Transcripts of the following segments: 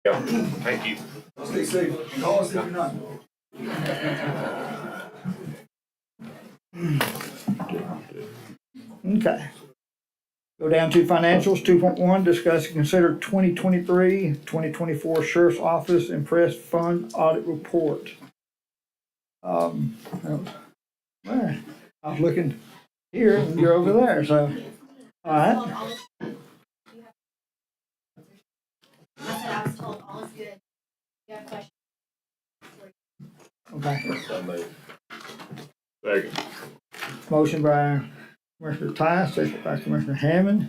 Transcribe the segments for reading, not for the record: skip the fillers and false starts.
Yeah, thank you. Stay safe. Call us if you're not. Okay. Go down to financials, 2.1, discuss and consider 2023-2024 Sheriff's Office Impressed Fund Audit Report. Well, I was looking here and you're over there, so, all right. I said I was told all is good. You have questions? Okay. Second. Motion by Commissioner Tice, second by Commissioner Hammond.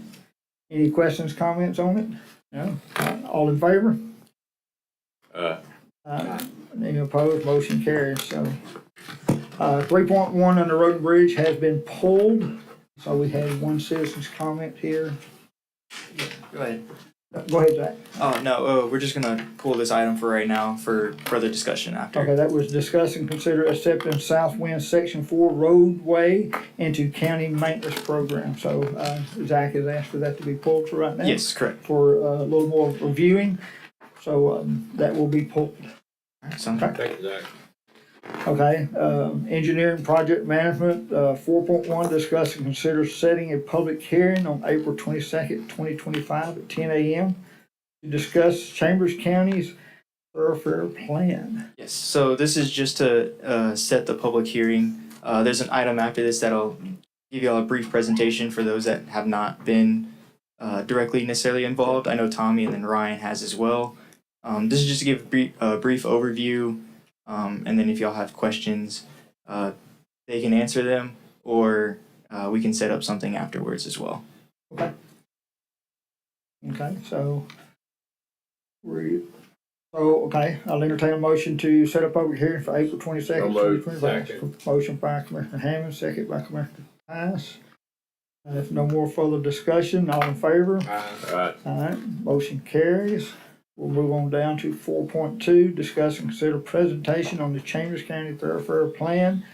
Any questions, comments on it? No? All in favor? Any opposed? Motion carries. So, 3.1 under Road and Bridge has been pulled. So we had one citizen's comment here. Go ahead. Go ahead, Zach. Oh, no, we're just gonna pull this item for right now for further discussion after. Okay, that was discuss and consider accepting Southwind Section 4 roadway into county maintenance program. So, Zach has asked for that to be pulled for right now. Yes, correct. For a little more reviewing. So, that will be pulled. Sounds Okay. Thank you, Zach. Okay, engineering project management, 4.1, discuss and consider setting a public hearing on April 22nd, 2025 at 10 a.m. to discuss Chambers County's thoroughfare plan. Yes, so this is just to set the public hearing. There's an item after this that'll give you all a brief presentation for those that have not been directly necessarily involved. I know Tommy and then Ryan has as well. This is just to give a brief overview. And then if y'all have questions, they can answer them, or we can set up something afterwards as well. Okay. Okay, so okay, I'll entertain a motion to set up public hearing for April 22nd, 2025. Motion by Commissioner Hammond, second by Commissioner Tice. If no more further discussion, all in favor? Aye. All right, motion carries. We'll move on down to 4.2, discuss and consider presentation on the Chambers County Thoroughfare Plan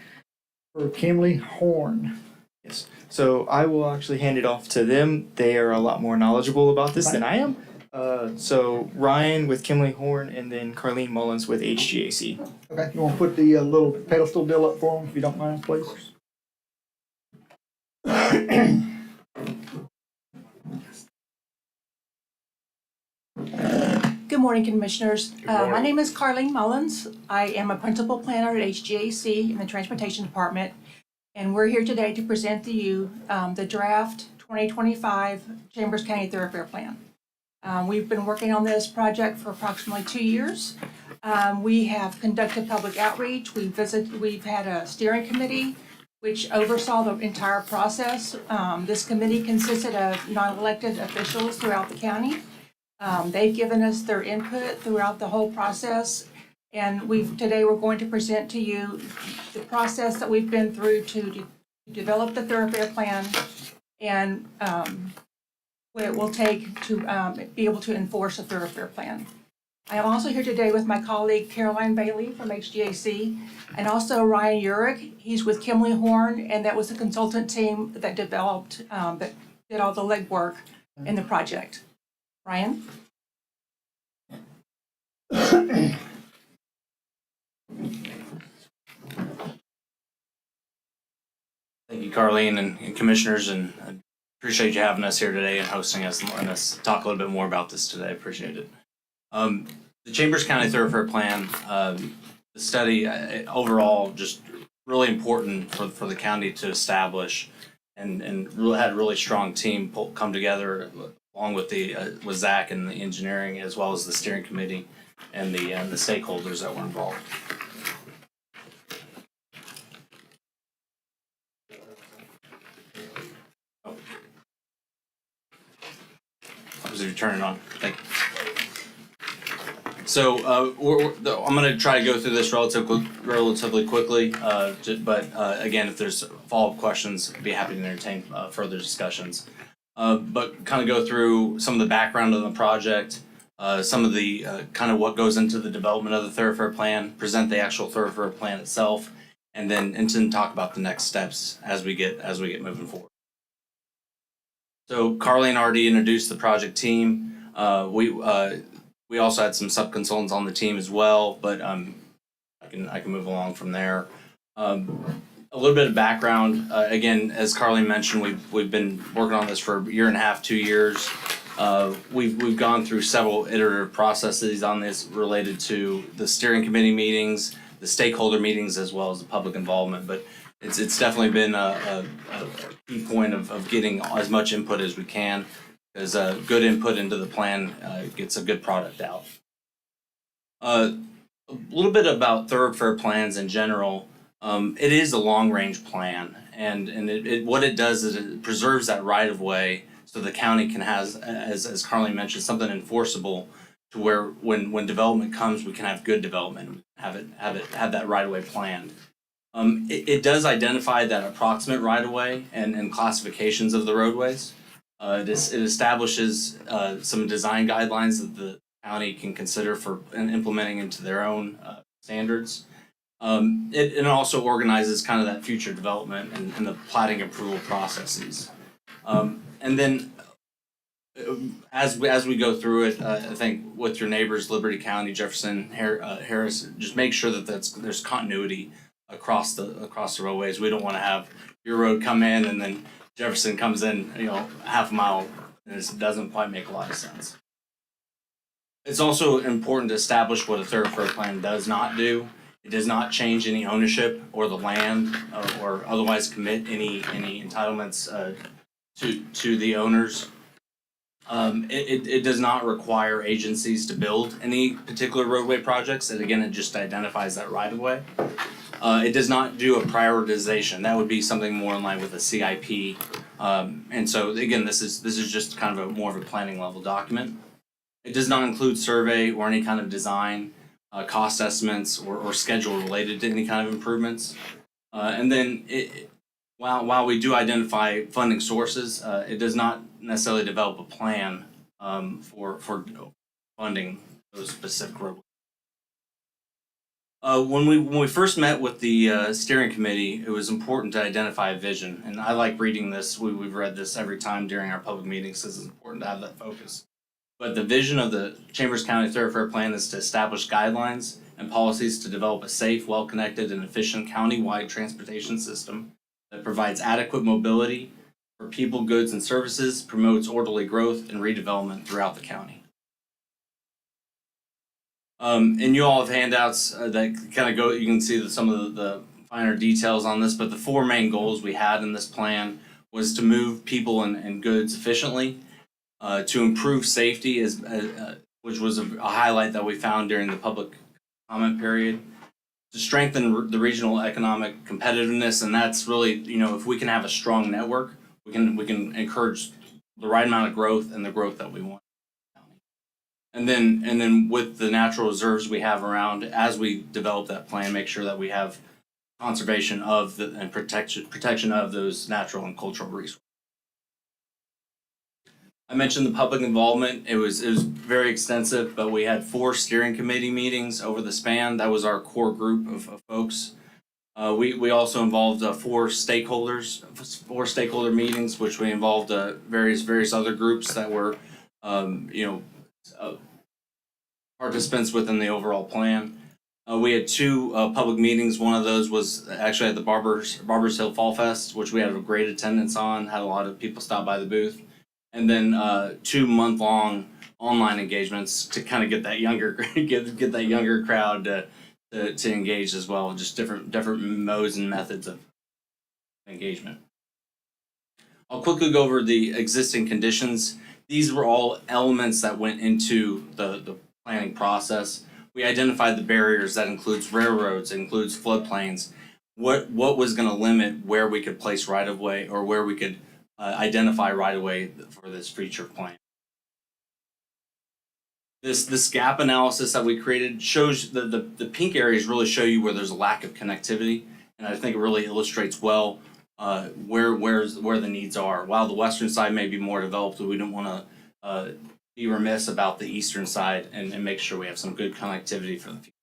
for Kimley Horn. Yes, so I will actually hand it off to them. They are a lot more knowledgeable about this than I am. So Ryan with Kimley Horn and then Carlene Mullins with HGAC. Okay, you want to put the little pedestal deal up for them, if you don't mind, please? Good morning, Commissioners. morning. My name is Carlene Mullins. I am a principal planner at HGAC in the Transportation Department, and we're here today to present to you the draft 2025 Chambers County Thoroughfare Plan. We've been working on this project for approximately 2 years. We have conducted public outreach. We've had a steering committee which oversaw the entire process. This committee consisted of non-elected officials throughout the county. They've given us their input throughout the whole process, and today we're going to present to you the process that we've been through to develop the thoroughfare plan and what it will take to be able to enforce a thoroughfare plan. I am also here today with my colleague Caroline Bailey from HGAC and also Ryan Urick. He's with Kimley Horn, and that was the consultant team that developed, that did all the legwork in the project. Ryan? Thank you, Carlene and Commissioners, and I appreciate you having us here today and hosting us and letting us talk a little bit more about this today. I appreciate it. The Chambers County Thoroughfare Plan, the study overall just really important for the county to establish, and really had a really strong team come together along with with Zach and the engineering, as well as the steering committee and the stakeholders that were involved. As you turn it on, thank you. So I'm going to try to go through this relatively quickly, but again, if there's follow-up questions, I'd be happy to entertain further discussions. But kind of go through some of the background of the project, some of the kind of what goes into the development of the thoroughfare plan, present the actual thoroughfare plan itself, and then talk about the next steps as we get moving forward. So Carlene already introduced the project team. We also had some sub-consultants on the team as well, but I can move along from there. A little bit of background. Again, as Carly mentioned, we've been working on this for a year and a half, 2 years. We've gone through several iterative processes on this related to the steering committee meetings, the stakeholder meetings, as well as the public involvement. But it's definitely been a key point of getting as much input as we can, because good input into the plan gets a good product out. A little bit about thoroughfare plans in general. It is a long-range plan, and what it does is it preserves that right-of-way so the county can has, as Carly mentioned, something enforceable to where when development comes, we can have good development, have that right-of-way planned. It does identify that approximate right-of-way and classifications of the roadways. It establishes some design guidelines that the county can consider for implementing into their own standards. It also organizes kind of that future development and the platting approval processes. And then as we go through it, I think with your neighbors, Liberty County, Jefferson, Harris, just make sure that there's continuity across the roadways. We don't want to have your road come in and then Jefferson comes in, half a mile, and it doesn't quite make a lot of sense. It's also important to establish what a thoroughfare plan does not do. It does not change any ownership or the land or otherwise commit any entitlements to the owners. It does not require agencies to build any particular roadway projects. And again, it just identifies that right of way. It does not do a prioritization. That would be something more in line with a CIP. And so again, this is just kind of more of a planning level document. It does not include survey or any kind of design, cost estimates, or schedule related to any kind of improvements. And then while we do identify funding sources, it does not necessarily develop a plan for funding those specific roadways. When we first met with the steering committee, it was important to identify a vision, and I like reading this. We've read this every time during our public meetings because it's important to have that focus. But the vision of the Chambers County Thoroughfare Plan is to establish guidelines and policies to develop a safe, well-connected, and efficient county-wide transportation system that provides adequate mobility for people, goods, and services, promotes orderly growth and redevelopment throughout the county. And you all have handouts that kind of go, you can see some of the finer details on this, but the four main goals we had in this plan was to move people and goods efficiently, to improve safety, which was a highlight that we found during the public comment period, to strengthen the regional economic competitiveness, and that's really, if we can have a strong network, we can encourage the right amount of growth and the growth that we want. And then with the natural reserves we have around, as we develop that plan, make sure that we have conservation of and protection of those natural and cultural resources. I mentioned the public involvement. It was very extensive, but we had 4 steering committee meetings over the span. That was our core group of folks. We also involved 4 stakeholder meetings, which we involved various other groups that were participants within the overall plan. We had 2 public meetings. One of those was actually at the Barbers Hill Fall Fest, which we had a great attendance on. Had a lot of people stop by the booth. And then 2 month-long online engagements to kind of get that younger get that younger crowd to engage as well. Just different modes and methods of engagement. I'll quickly go over the existing conditions. These were all elements that went into the planning process. We identified the barriers. That includes railroads, includes floodplains. What was going to limit where we could place right of way, or where we could identify right away for this future plan. This gap analysis that we created shows the pink areas really show you where there's a lack of connectivity, and I think it really illustrates well where the needs are. While the western side may be more developed, we don't want to be remiss about the eastern side and make sure we have some good connectivity for the future.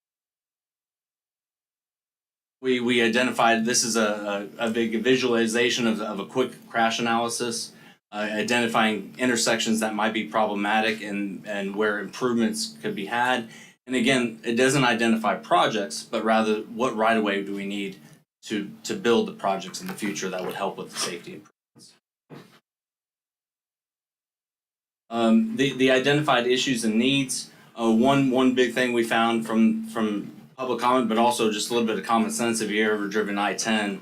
We identified, this is a big visualization of a quick crash analysis. identifying intersections that might be problematic and where improvements could be had. And again, it doesn't identify projects, but rather what right-of-way do we need to build the projects in the future that would help with the safety improvements. The identified issues and needs. One big thing we found from public comment, but also just a little bit of common sense. If you've ever driven I-10,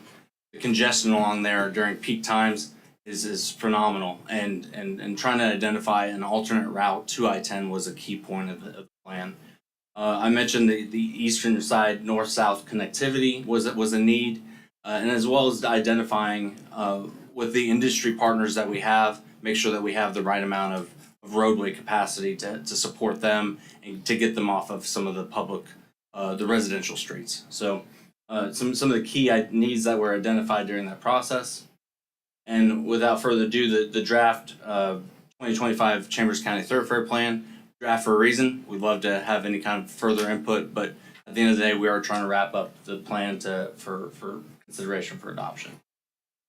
the congestion along there during peak times is phenomenal, and trying to identify an alternate route to I-10 was a key point of the plan. I mentioned the eastern side north-south connectivity was a need, and as well as identifying with the industry partners that we have, make sure that we have the right amount of roadway capacity to support them and to get them off of some of the public, the residential streets. So some of the key needs that were identified during that process. And without further ado, the draft 2025 Chambers County Thoroughfare Plan, draft for a reason. We'd love to have any kind of further input, but at the end of the day, we are trying to wrap up the plan for consideration for adoption.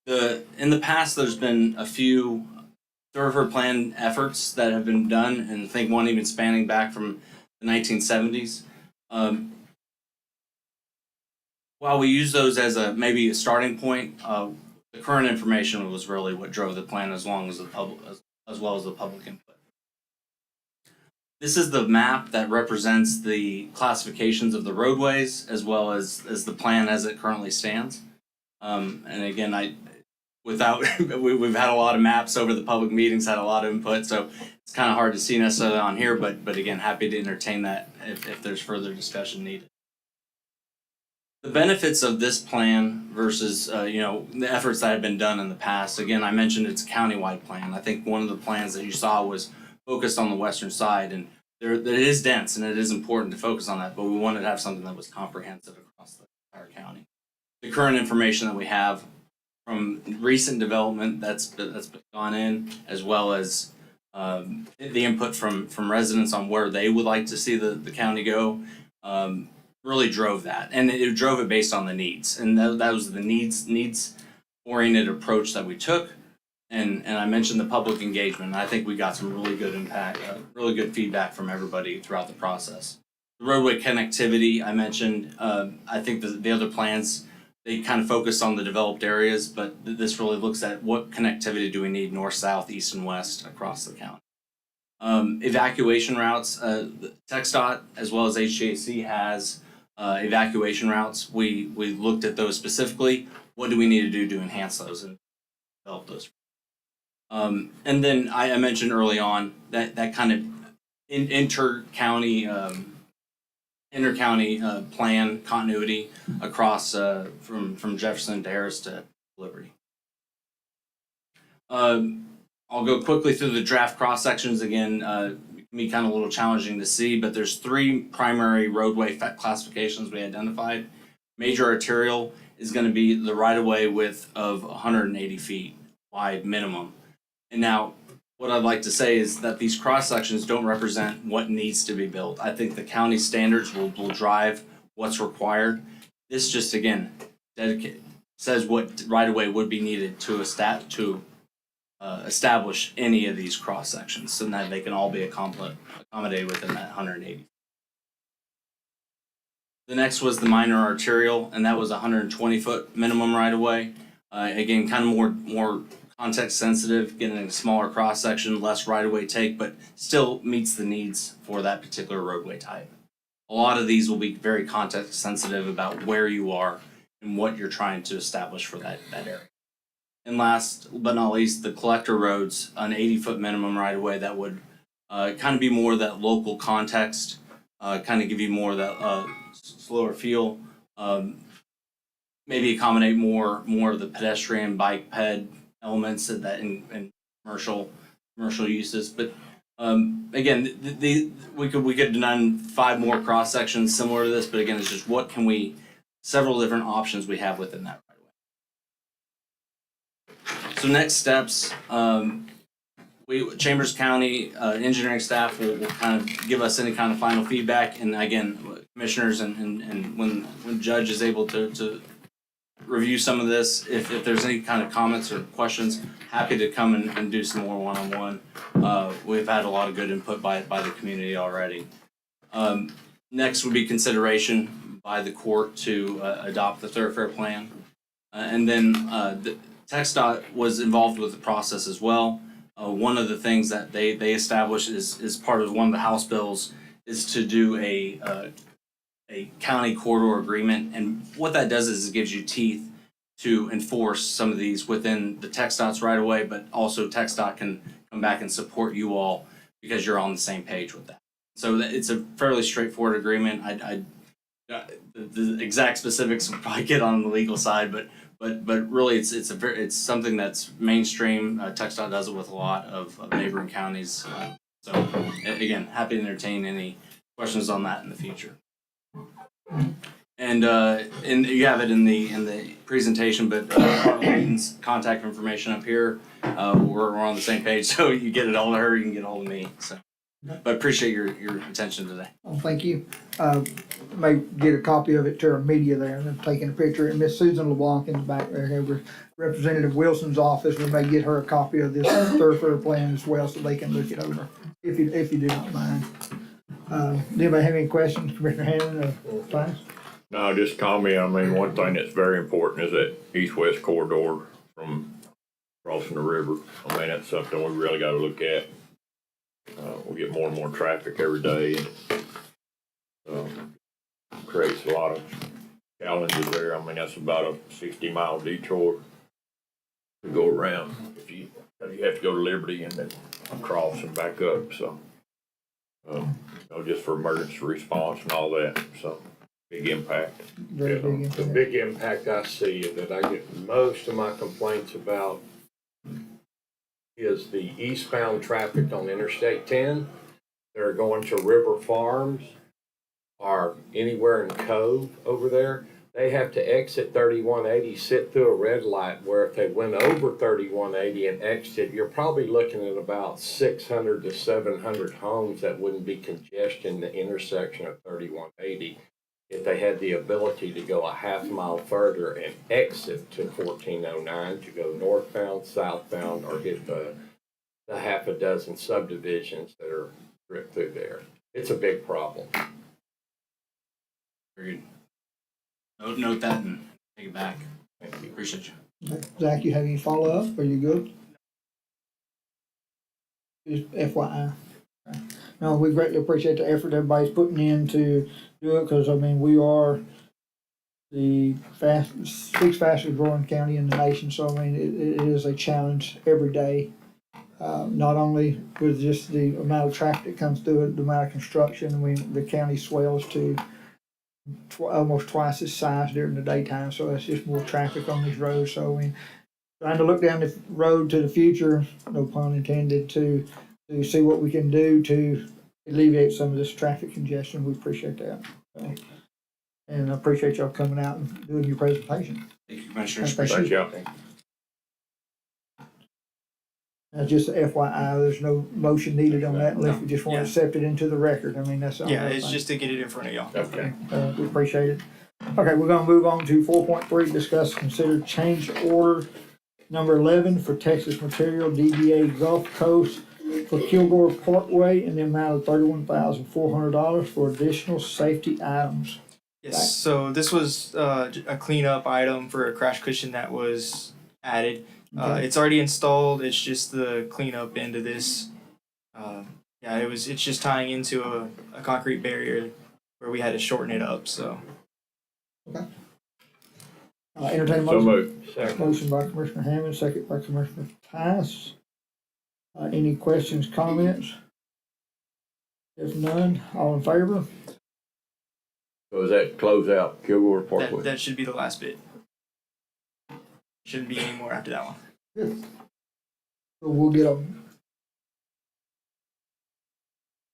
In the past, there's been a few thoroughfare plan efforts that have been done, and I think one even spanning back from the 1970s. While we use those as maybe a starting point, the current information was really what drove the plan, as well as the public input. This is the map that represents the classifications of the roadways, as well as the plan as it currently stands. And again, we've had a lot of maps over the public meetings, had a lot of input, so it's kind of hard to see necessarily on here, but again, happy to entertain that if there's further discussion needed. The benefits of this plan versus the efforts that have been done in the past. Again, I mentioned it's a countywide plan. I think one of the plans that you saw was focused on the western side, and it is dense and it is important to focus on that, but we wanted to have something that was comprehensive across the entire county. The current information that we have from recent development that's gone in, as well as the input from residents on where they would like to see the county go, really drove that, and it drove it based on the needs, and that was the needs oriented approach that we took. And I mentioned the public engagement. I think we got some really good really good feedback from everybody throughout the process. The roadway connectivity I mentioned. I think the other plans, they kind of focus on the developed areas, but this really looks at what connectivity do we need north, south, east, and west across the county. Evacuation routes. TxDOT as well as HGAC has evacuation routes. We looked at those specifically. What do we need to do to enhance those and develop those? And then I mentioned early on that kind of inter-county plan continuity across from Jefferson to Harris to Liberty. I'll go quickly through the draft cross sections again. It can be kind of a little challenging to see, but there's three primary roadway classifications we identified. Major arterial is going to be the right-of-way width of 180 feet wide minimum. And now, what I'd like to say is that these cross sections don't represent what needs to be built. I think the county standards will drive what's required. This just again says what right of way would be needed to establish any of these cross sections, so that they can all be accommodated within that 180. The next was the minor arterial, and that was 120 foot minimum right of way. Again, kind of more context sensitive, getting a smaller cross section, less right of way take, but still meets the needs for that particular roadway type. A lot of these will be very context sensitive about where you are and what you're trying to establish for that area. And last but not least, the collector roads, an 80 foot minimum right of way that would kind of be more of that local context, kind of give you more of that slower feel, maybe accommodate more of the pedestrian bike ped elements that in commercial uses. But again, we could have done 5 more cross sections similar to this, but again, it's just several different options we have within that right away. So next steps, Chambers County engineering staff will kind of give us any kind of final feedback, and again, commissioners and when judge is able to review some of this. If there's any kind of comments or questions, happy to come and do some more one-on-one. We've had a lot of good input by the community already. Next would be consideration by the court to adopt the thoroughfare plan. And then the TxDOT was involved with the process as well. One of the things that they established is part of one of the House bills is to do a county corridor agreement. And what that does is it gives you teeth to enforce some of these within the TxDOT's right of way, but also TxDOT can come back and support you all because you're on the same page with that. So it's a fairly straightforward agreement. The exact specifics will probably get on the legal side, but really it's something that's mainstream. TxDOT does it with a lot of neighboring counties. So again, happy to entertain any questions on that in the future. And you have it in the presentation, but Arlene's contact information up here. We're on the same page, so you get it all to her, you can get a hold of me. So, but appreciate your attention today. Well, thank you. May get a copy of it to our media there, and then taking a picture. And Miss Susan LeBlanc in the back there, Representative Wilson's office. We may get her a copy of this thoroughfare plan as well, so they can look it over if you do not mind. Do anybody have any questions, Commissioner Hammond? Fine. No, just comment. I mean, one thing that's very important is that east-west corridor from crossing the river. I mean, that's something we really got to look at. We get more and more traffic every day, and creates a lot of challenges there. I mean, that's about a 60-mile detour to go around. If you have to go to Liberty and then cross and back up. So, just for emergency response and all that. So, big impact. Very big impact. The big impact I see that I get most of my complaints about is the eastbound traffic on Interstate 10. They're going to River Farms or anywhere in Cove over there. They have to exit 3180, sit through a red light, where if they went over 3180 and exit, you're probably looking at about 600 to 700 homes that wouldn't be congestion in the intersection of 3180 if they had the ability to go a half mile further and exit to 1409 to go northbound, southbound, or hit the half a dozen subdivisions that are ripped through there. It's a big problem. Very good. Note that and take it back. Thank you. Appreciate you. Zach, you have any follow-up? Are you good? Just FYI. Okay. No, we greatly appreciate the effort everybody's putting in to do it, because, I mean, we are the sixth fastest growing county in the nation, so, I mean, it is a challenge every day. Not only with just the amount of traffic that comes through it, the amount of construction. I mean, the county swells to almost twice its size during the daytime, so it's just more traffic on these roads. So, I mean, trying to look down the road to the future, no pun intended, to see what we can do to alleviate some of this traffic congestion. We appreciate that. So, and I appreciate y'all coming out and doing your presentation. Thank you, Commissioners. Thank Appreciate you. it. Just FYI, there's no motion needed on that unless we just want to Yeah. accept it into the record. I mean, that's all. Yeah, it's just to get it in front of y'all. Okay. We appreciate it. Okay, we're gonna move on to 4.3, discuss consider change order number 11 for Texas Material DBA Gulf Coast for Kilgore Parkway in the amount of $31,400 for additional safety items. Yes, so this was a cleanup item for a crash cushion that was added. Okay. It's already installed. It's just the cleanup end of this. It's just tying into a concrete barrier where we had to shorten it up. So Entertain a So motion. moved. Motion by Commissioner Hammond, second by Commissioner Tice. Any questions, comments? If none, all in favor? So is that close out Kilgore Parkway? that should be the last bit. Shouldn't be any more after that one. Good. So we'll get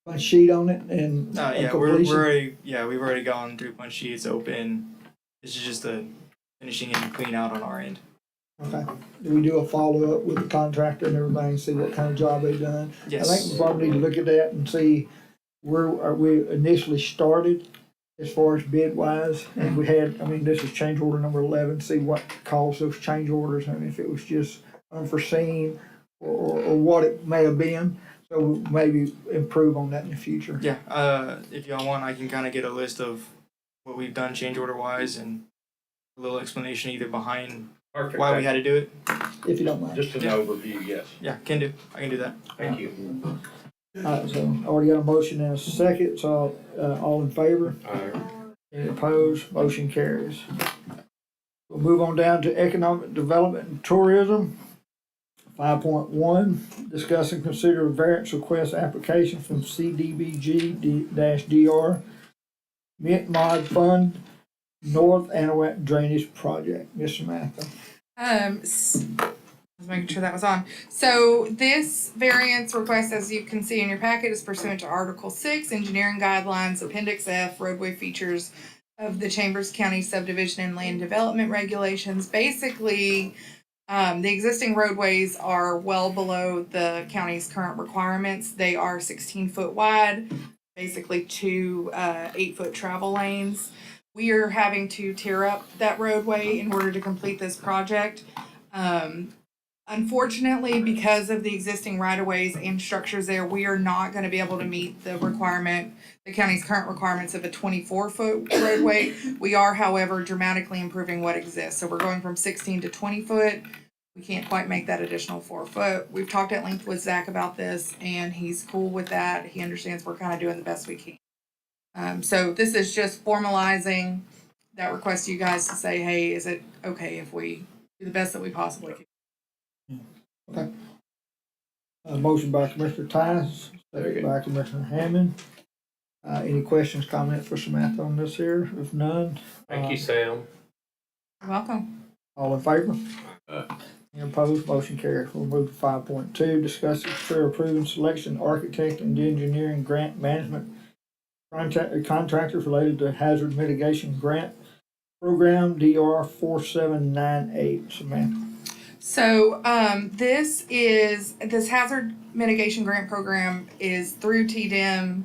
a sheet on it and Yeah, completion. we've already gone through punch sheets, open. This is just the finishing and clean out on our end. Okay. Do we do a follow-up with the contractor and everybody and see what kind of job they've done? Yes. I think we probably need to look at that and see where we initially started as far as bid wise, and we had, I mean, this is change order number 11, see what caused those change orders, and if it was just unforeseen or what it may have been, so we'll maybe improve on that in the future. Yeah, if y'all want, I can kind of get a list of what we've done change order wise and a little explanation either behind Perfect. why we had to do it. If you don't mind. Just an Yeah. overview, yes. Yeah, I can do that. Thank you. Alright, so I already got a motion and a second, so, all in favor? Any opposed? Motion carries. We'll move on down to economic development and tourism. 5.1, discuss and consider a variance request application from CDBG-DR Mint Mod Fund North Anahuac Drainage Project. Ms. Samantha. I was making sure that was on. So this variance request, as you can see in your packet, is pursuant to Article 6, Engineering Guidelines, Appendix F, Roadway Features of the Chambers County Subdivision and Land Development Regulations. Basically, the existing roadways are well below the county's current requirements. They are 16-foot wide, basically two 8-foot travel lanes. We are having to tear up that roadway in order to complete this project. Unfortunately, because of the existing right-of-ways and structures there, we are not going to be able to meet the county's current requirements of a 24-foot roadway. We are, however, dramatically improving what exists. So we're going from 16 to 20 foot. We can't quite make that additional 4 foot. We've talked at length with Zach about this, and he's cool with that. He understands we're kind of doing the best we can. So this is just formalizing that request to you guys to say, hey, is it okay if we do the best that we possibly can? Okay. Motion by Commissioner Tice, second by Commissioner Hammond. Any questions, comments for Samantha on this here? If none, Thank you, Sam. You're welcome. all in favor? Aye. Any opposed? Motion carries. We'll move to 5.2, discuss and consider approving selection architect and engineering grant management contractors related to hazard mitigation grant program DR 4798. Samantha. So this hazard mitigation grant program is through TDM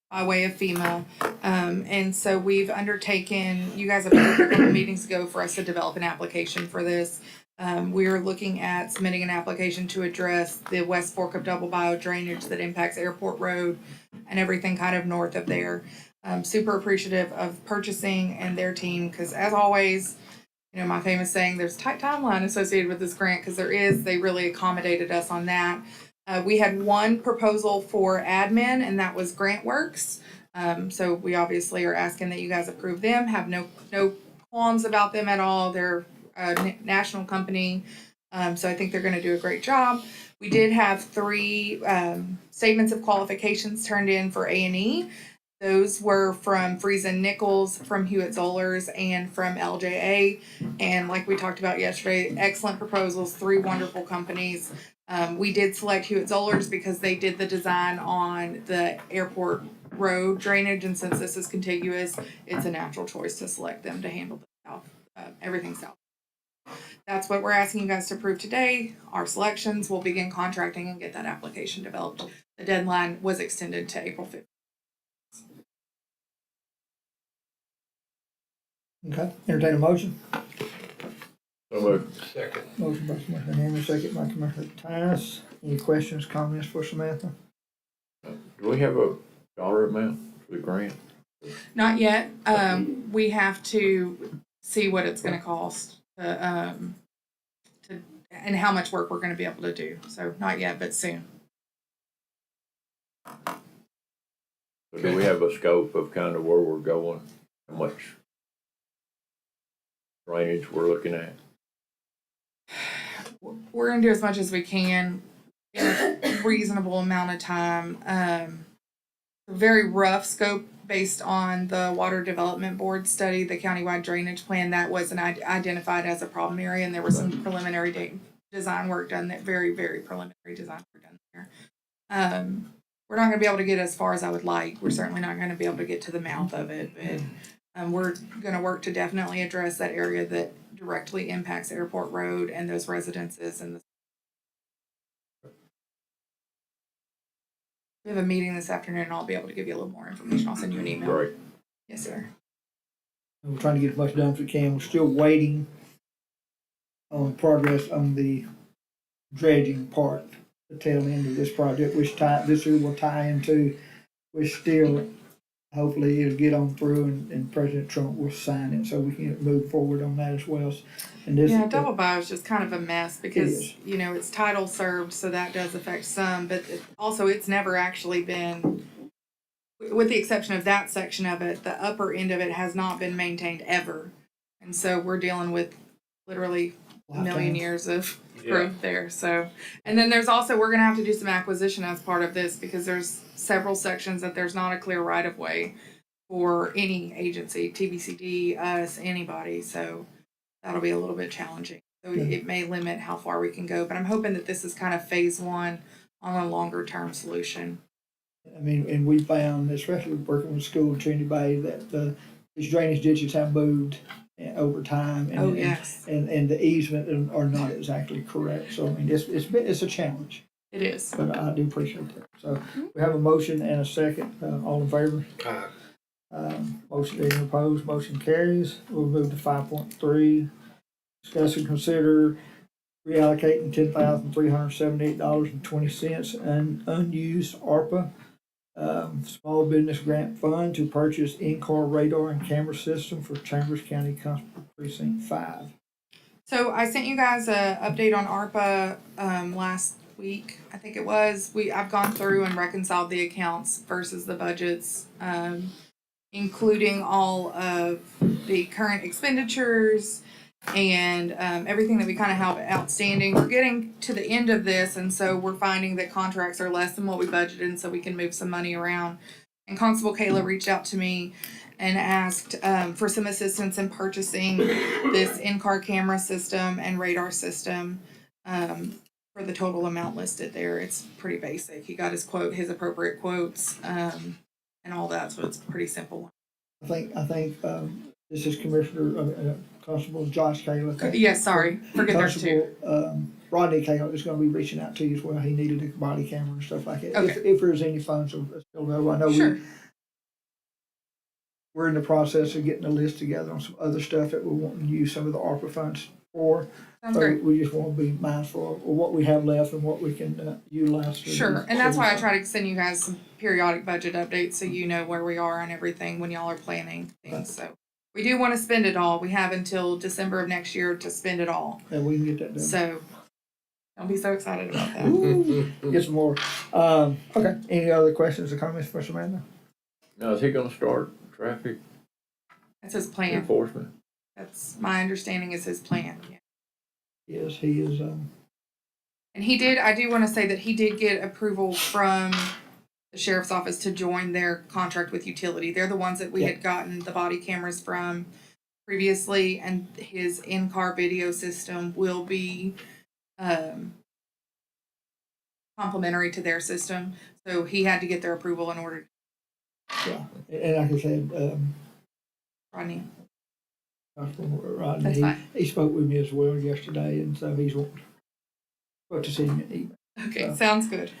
by way of FEMA. And so we've undertaken, you guys have approved a couple meetings ago for us to develop an application for this. We're looking at submitting an application to address the West Fork of Double Bio drainage that impacts Airport Road and everything kind of north of there. Super appreciative of purchasing and their team, because as always, you know, my famous saying, there's a tight timeline associated with this grant, because they really accommodated us on that. We had one proposal for admin, and that was GrantWorks. So we obviously are asking that you guys approve them, have no qualms about them at all. They're a national company, so I think they're going to do a great job. We did have 3 statements of qualifications turned in for A&E. Those were from Friesen Nichols, from Hewitt Zollers, and from LJA. And like we talked about yesterday, excellent proposals, 3 wonderful companies. We did select Hewitt Zollers because they did the design on the airport road drainage, and since this is contiguous, it's a natural choice to select them to handle the south, everything south. That's what we're asking you guys to approve today. Our selections will begin contracting and get that application developed. The deadline was extended to April 5th. Okay, entertain a motion. So moved. Second. Motion by Commissioner Hammond, second by Commissioner Tice. Any questions, comments for Samantha? Do we have a dollar amount for the grant? Not yet. We have to see what it's going to cost and how much work we're going to be able to do. So not yet, but soon. So do we have a scope of kind of where we're going, how much drainage we're looking at? We're going to do as much as we can in a reasonable amount of time. A very rough scope based on the Water Development Board study, the countywide drainage plan that was identified as a problem area, and there was some preliminary design work done, that very, very preliminary design work done there. We're not going to be able to get as far as I would like. We're certainly not going to be able to get to the mouth of it, but we're going to work to definitely address that area that directly impacts Airport Road and those residences. And we have a meeting this afternoon, and I'll be able to give you a little more information. I'll send you an email. Great. Yes, sir. We're trying to get as much done as we can. We're still waiting on progress on the dredging part, the tail end of this project, which this year will tie into, which still, hopefully it'll get on through and President Trump will sign it so we can move forward on that as well. And this, Yeah, double buy is just kind of a mess because, is. you know, it's title served, so that does affect some, but also it's never actually been, with the exception of that section of it, the upper end of it has not been maintained ever. And so we're dealing with literally a million Lifetime. years of growth there. So, and then there's also, we're gonna have to do some acquisition as part of this because there's several sections that there's not a clear right of way for any agency, TBCD, us, anybody. So that'll be a little bit challenging. So it may limit how far we can go, but I'm hoping that this is kind of phase one on a longer term solution. I mean, and we found, especially working with school in Trinity Bay, that these drainage ditches have moved over time. And, Oh, yes. and the easement are not exactly correct. So, I mean, it's a challenge, It is. but I do appreciate that. So we have a motion and a second. All in favor? Motion, any opposed? Motion carries. We'll move to 5.3. Discuss and consider reallocating $10,378.20 unused ARPA small business grant fund to purchase in-car radar and camera system for Chambers County Constable Precinct 5. So I sent you guys a update on ARPA last week, I think it was. I've gone through and reconciled the accounts versus the budgets, including all of the current expenditures and everything that we kind of have outstanding. We're getting to the end of this, and so we're finding that contracts are less than what we budgeted, and so we can move some money around. And Constable Kayla reached out to me and asked for some assistance in purchasing this in-car camera system and radar system for the total amount listed there. It's pretty basic. He got his appropriate quotes, and all that, so it's pretty simple. I think this is Commissioner Constable Josh Kayla. Yes, sorry, forget there's two. Constable Rodney Kayla is going to be reaching out to you as well. He needed a body camera and stuff like that. Okay. If there's any funds still available, I know Sure. we're in the process of getting a list together on some other stuff that we want to use some of the ARPA funds for. Sounds So great. we just want to be mindful of what we have left and what we can utilize. Sure, and that's why I try to send you guys some periodic budget updates so you know where we are and everything when y'all are planning things. So we do want to spend it all. We have until December of next year to spend it all. And we can get that done. So don't be so excited about that. Get some more. Okay. Any other questions or comments for Samantha? Now, is he gonna start traffic That's his plan. enforcement? That's my understanding is his plan. Yeah. Yes, he is. And I do want to say that he did get approval from the sheriff's office to join their contract with utility. They're the ones that we had gotten the body cameras from previously, and his in-car video system will be complementary to their system. So he had to get their approval in order. Yeah. And like I said, Rodney, Constable Rodney, that's fine. he spoke with me as well yesterday, and so he's wanting to see him in email. Okay, sounds good.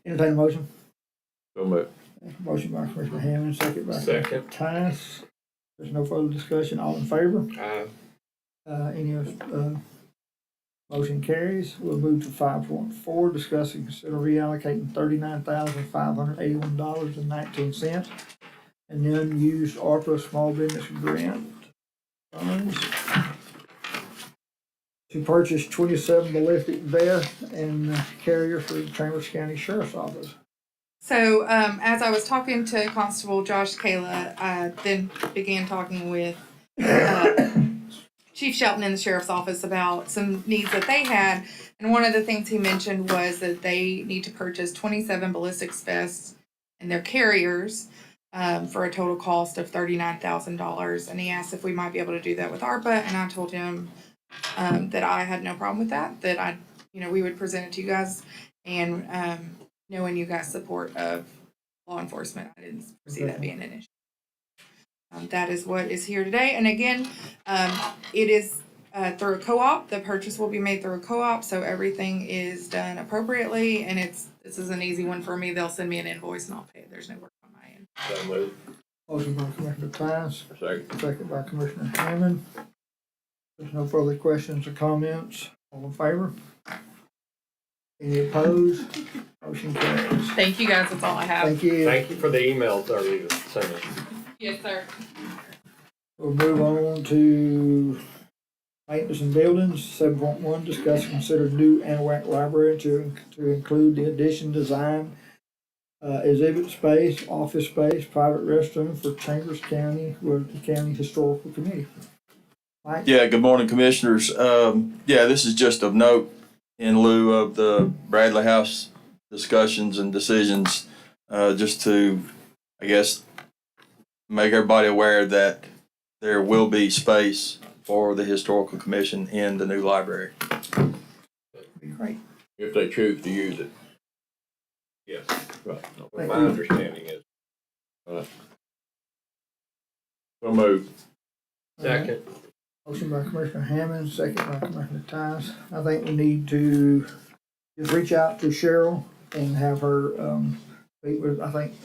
Entertain a motion. So much. Motion by Commissioner Hammond, second by Second. Tice. There's no further discussion. All in favor? Any motion carries. We'll move to 5.4. Discuss and consider reallocating $39,581.19 in the unused ARPA small business grant funds to purchase 27 ballistic vests and carrier for the Chambers County Sheriff's Office. So, as I was talking to Constable Josh Kayla, I then began talking with Chief Shelton in the sheriff's office about some needs that they had. And one of the things he mentioned was that they need to purchase 27 ballistics vests and their carriers for a total cost of $39,000. And he asked if we might be able to do that with ARPA. And I told him that I had no problem with that we would present it to you guys. And knowing you guys' support of law enforcement, I didn't foresee that being an issue. That is what is here today. And again, it is through a co-op. The purchase will be made through a co-op, so everything is done appropriately. And this is an easy one for me. They'll send me an invoice and I'll pay it. There's no work on my end. So moved. Motion by Commissioner Tice, Second. second by Commissioner Hammond. There's no further questions or comments. All in favor? Any opposed? Motion carries. Thank you guys, that's all I have. Thank you. Thank you for the emails earlier, Sam. Yes, sir. We'll move on to maintenance and buildings. 7.1, discuss and consider new Anahuac library to include the addition, design, exhibit space, office space, private restroom for Chambers County with the County Historical Committee. Mike? Yeah, good morning, Commissioners. Yeah, this is just of note in lieu of the Bradley House discussions and decisions, just to, I guess, make everybody aware that there will be space for the Historical Commission in the new library. Be great. If they choose to use it. Yes, right. My Thank you. understanding is. So moved. Second. Motion by Commissioner Hammond, second by Commissioner Tice. I think we need to just reach out to Cheryl and have her, speak with, I think,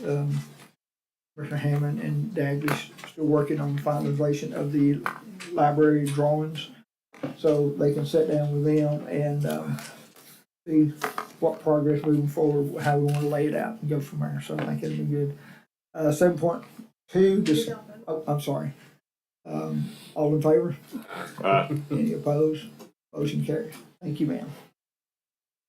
Commissioner Hammond and Dagley's still working on finalization of the library drawings. So they can sit down with them and, see what progress moving forward, how we want to lay it out and go from there. So I think it'll be good. 7.2, just, oh, I'm sorry. All in favor? Any opposed? Motion carries. Thank you, ma'am.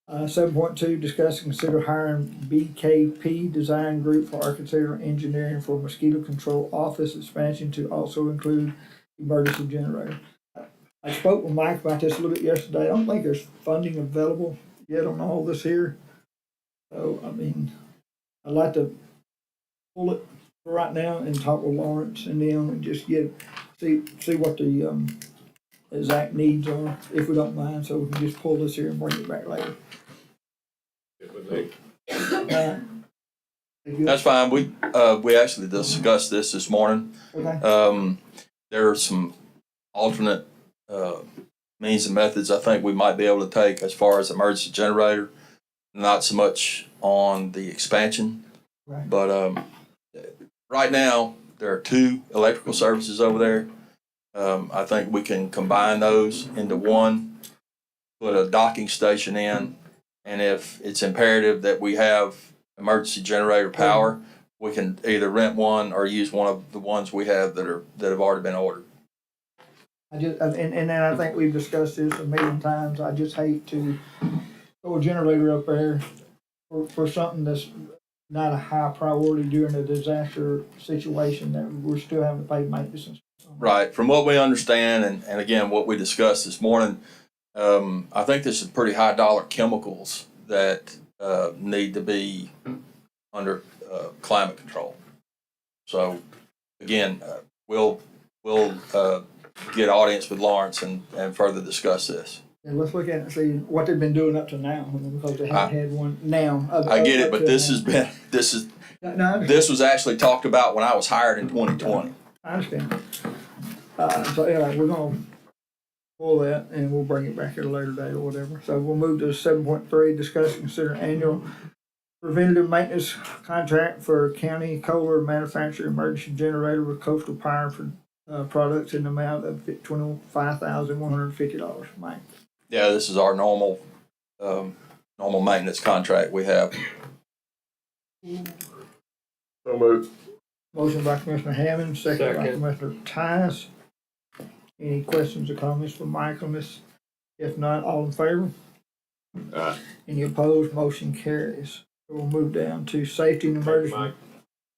7.2, discuss and consider hiring BKP Design Group for architectural engineering for mosquito control office expansion to also include emergency generator. I spoke with Mike about this a little bit yesterday. I don't think there's funding available yet on all this here. So, I mean, I'd like to pull it for right now and talk with Lawrence and them and just see what the exact needs are, if we don't mind, so we can just pull this here and bring it back later. That's fine. We actually discussed this morning. Okay. There are some alternate means and methods I think we might be able to take as far as emergency generator, not so much on the expansion. Right. But right now, there are 2 electrical services over there. I think we can combine those into one, put a docking station in, and if it's imperative that we have emergency generator power, we can either rent one or use one of the ones we have that have already been ordered. And then I think we've discussed this a million times. I just hate to throw a generator up there for something that's not a high priority during a disaster situation that we're still having to pay maintenance and stuff. Right. From what we understand, and again, what we discussed this morning, I think there's some pretty high dollar chemicals that need to be under climate control. So again, we'll get audience with Lawrence and further discuss this. And let's look at it and see what they've been doing up to now, because they haven't had one now. I get it, up but till this now. this was actually talked about when I was hired in 2020. I understand. So anyway, we're gonna pull that and we'll bring it back at a later date or whatever. So we'll move to 7.3, discuss and consider annual preventative maintenance contract for county Kohler manufactured emergency generator with Coastal Power for products in the amount of $25,150. Mike. Yeah, this is our normal maintenance contract we have. So moved. Motion by Commissioner Hammond, second by Second. Commissioner Tice. Any questions or comments for Mike on this? If not, all in favor? Any opposed? Motion carries. We'll move down to safety and emergency.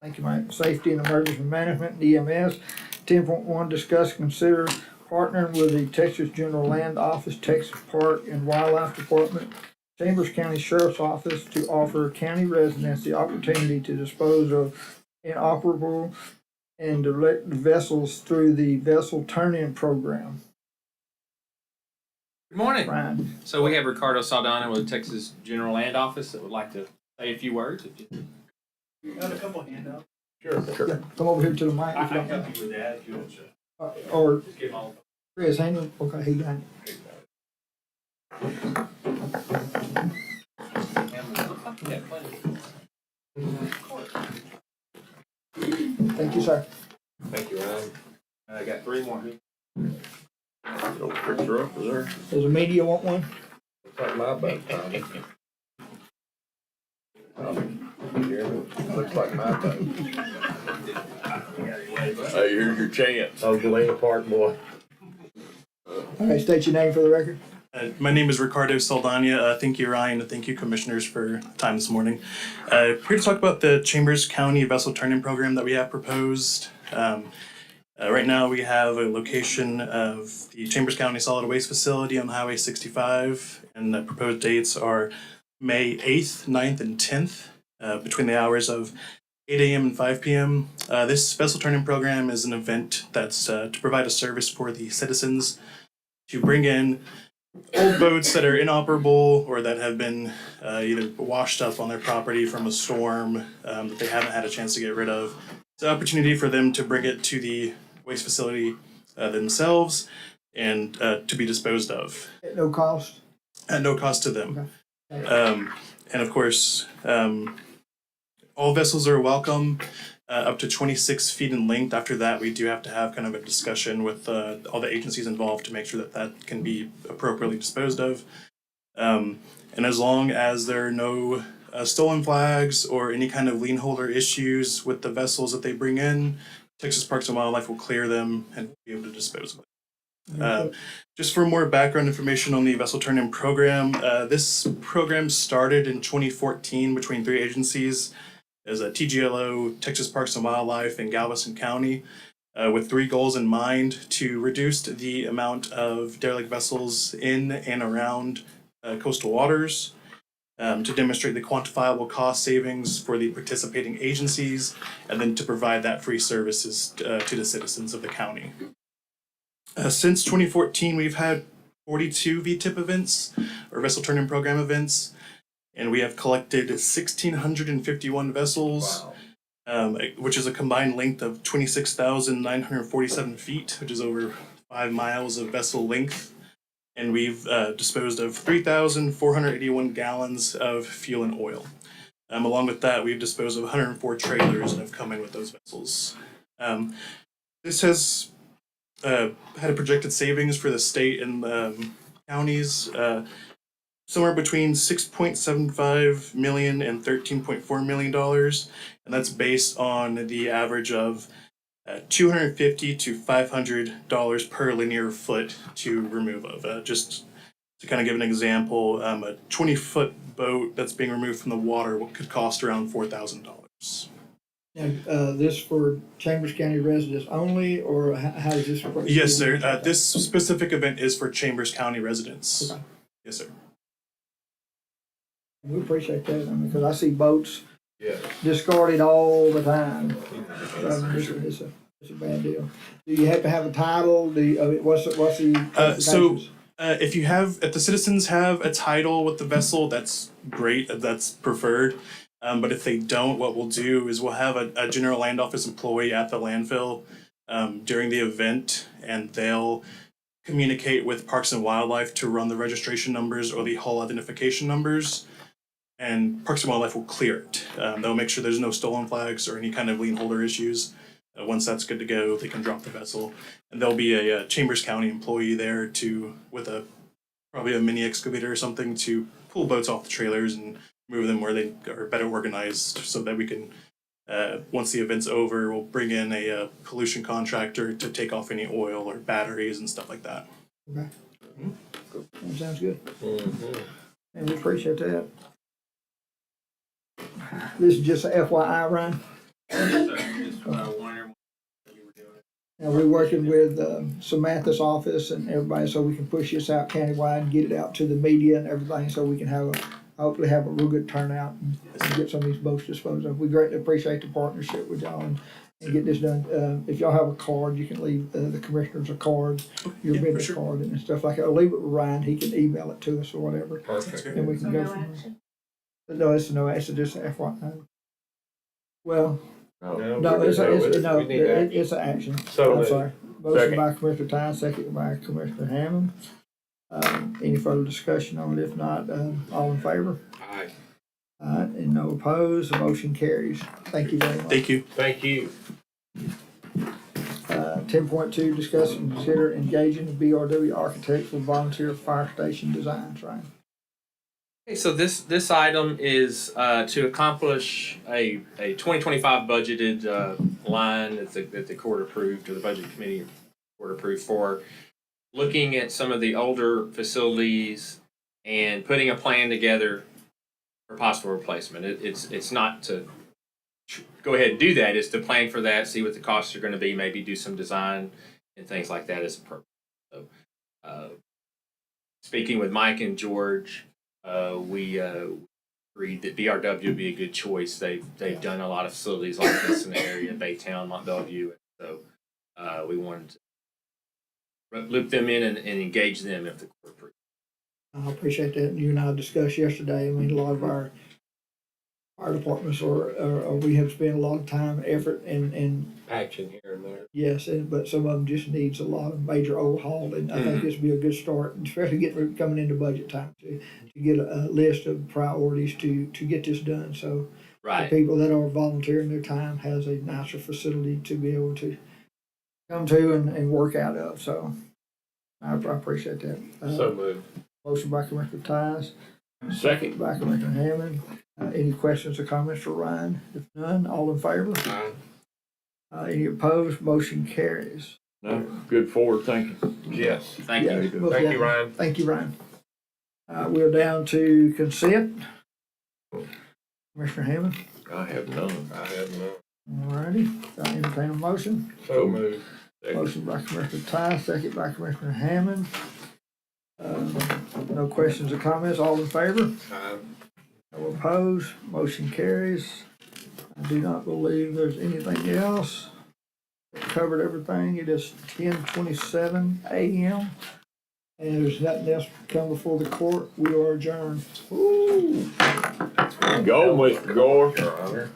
Thank you, Mike. Safety and emergency management, EMS. 10.1, discuss, consider partnering with the Texas General Land Office, Texas Park and Wildlife Department, Chambers County Sheriff's Office to offer county residents the opportunity to dispose of inoperable and direct vessels through the vessel turn-in program. Good morning. Brian. So we have Ricardo Saldana with the Texas General Land Office that would like to say a few words. Got a couple handouts. Sure. Yeah, come over here to the mic. I if you can don't help you with that if you want to. mind. Or Just give them all. Chris, hang on. Okay, he got it. Yeah, plenty. Thank you, sir. Thank you, Ryan. I got 3 more. Little picture up there. Does the media want one? Looks like my boat, Tommy. You hear me? Looks like my boat. Hey, here's your chance. Oh, Galena Park boy. Okay, state your name for the record. My name is Ricardo Saldana. Thank you, Ryan, and thank you, commissioners, for time this morning. Here to talk about the Chambers County Vessel Turn-In Program that we have proposed. Right now, we have a location of the Chambers County Solid Waste Facility on Highway 65, and the proposed dates are May 8th, 9th, and 10th, between the hours of 8 a.m. and 5 p.m. This vessel turn-in program is an event that's to provide a service for the citizens to bring in old boats that are inoperable or that have been either washed up on their property from a storm that they haven't had a chance to get rid of. It's an opportunity for them to bring it to the waste facility themselves and to be disposed of. At no cost? At no cost to them. Okay. And of course, all vessels are welcome. Up to 26 feet in length. After that, we do have to have kind of a discussion with all the agencies involved to make sure that that can be appropriately disposed of. And as long as there are no stolen flags or any kind of lien holder issues with the vessels that they bring in, Texas Parks and Wildlife will clear them and be able to dispose of it. Just for more background information on the vessel turn-in program, this program started in 2014 between 3 agencies. As a TGLO, Texas Parks and Wildlife, and Galveston County, with 3 goals in mind: to reduce the amount of derelict vessels in and around coastal waters, to demonstrate the quantifiable cost savings for the participating agencies, and then to provide that free services to the citizens of the county. Since 2014, we've had 42 VTIP events, or vessel turn-in program events, and we have collected 1,651 vessels, which is a combined length of 26,947 feet, which is over 5 miles of vessel length. And we've disposed of 3,481 gallons of fuel and oil. Along with that, we've disposed of 104 trailers that have come in with those vessels. This has had a projected savings for the state and counties somewhere between $6.75 million and $13.4 million, and that's based on the average of $250 to $500 per linear foot to remove of. Just to kind of give an example, a 20-foot boat that's being removed from the water could cost around $4,000. Now, this for Chambers County residents only, or how does this work? Yes, sir. This specific event is for Chambers County residents. Okay. Yes, sir. We appreciate that, I mean, because I see boats Yeah. discarded all the time. It's a bad deal. Do you have to have a title? What's the qualifications? If you have, if the citizens have a title with the vessel, that's great, that's preferred. But if they don't, what we'll do is we'll have a general land office employee at the landfill during the event, and they'll communicate with Parks and Wildlife to run the registration numbers or the hull identification numbers, and Parks and Wildlife will clear it. They'll make sure there's no stolen flags or any kind of lien holder issues. Once that's good to go, they can drop the vessel, and there'll be a Chambers County employee there with probably a mini excavator or something to pull boats off the trailers and move them where they are better organized, so that we can, once the event's over, we'll bring in a pollution contractor to take off any oil or batteries and stuff like that. Okay. That sounds good. Mm-hmm. And we appreciate that. This is just a FYI, Ryan. Now, we're working with Samantha's office and everybody, so we can push this out countywide and get it out to the media and everything, so we can hopefully have a real good turnout and get some of these boats disposed of. We greatly appreciate the partnership with y'all and get this done. If y'all have a card, you can leave the commissioners a card, your Yeah, business for sure. card and stuff like that. Or leave it with Ryan, he can email it to us or whatever, Perfect. and we can go from there. No, it's no action, just an FYI. Well, no, it's an action. So I'm sorry. Motion Second. by Commissioner Tyne, second by Commissioner Hammond. Any further discussion on it? If not, all in favor? Aye. And no opposed, the motion carries. Thank you very much. Thank you. Thank you. 10.2, discuss and consider engaging the BRW architects for volunteer fire station designs, right? Okay, so this item is to accomplish a 2025 budgeted line that the court approved, or the budget committee court approved, for looking at some of the older facilities and putting a plan together for possible replacement. It's not to go ahead and do that, it's to plan for that, see what the costs are gonna be, maybe do some design and things like that as a purpose. So, speaking with Mike and George, we agreed that BRW would be a good choice. They've done a lot of facilities like this in the area, Baytown, Mont Bellevue, so we wanted to loop them in and engage them if the court approves. I appreciate that. You and I discussed yesterday. I mean, a lot of our fire departments or we have spent a lot of time, effort, and Action here and there. yes, but some of them just needs a lot of major overhaul, and I think this would be a good start, especially coming into budget time to get a list of priorities to get this done. So the Right. people that are volunteering their time has a nicer facility to be able to come to and work out of. So I appreciate that. So moved. Motion by Commissioner Tyus, Second. by Commissioner Hammond. Any questions or comments for Ryan? If none, all in favor? Any opposed? Motion carries. No, good forward thinking. Yes. Thank you. Yeah, most Thank you, definitely. Ryan. Thank you, Ryan. We're down to consent. Commissioner Hammond. I have none. I have none. Alrighty, I entertain a motion. So moved. Motion by Commissioner Ty, second by Commissioner Hammond. No questions or comments, all in favor? No opposed, motion carries. I do not believe there's anything else. Covered everything. It is 10:27 a.m. and there's nothing else to come before the court. We are adjourned. Go, Mr. Gore. Your Honor.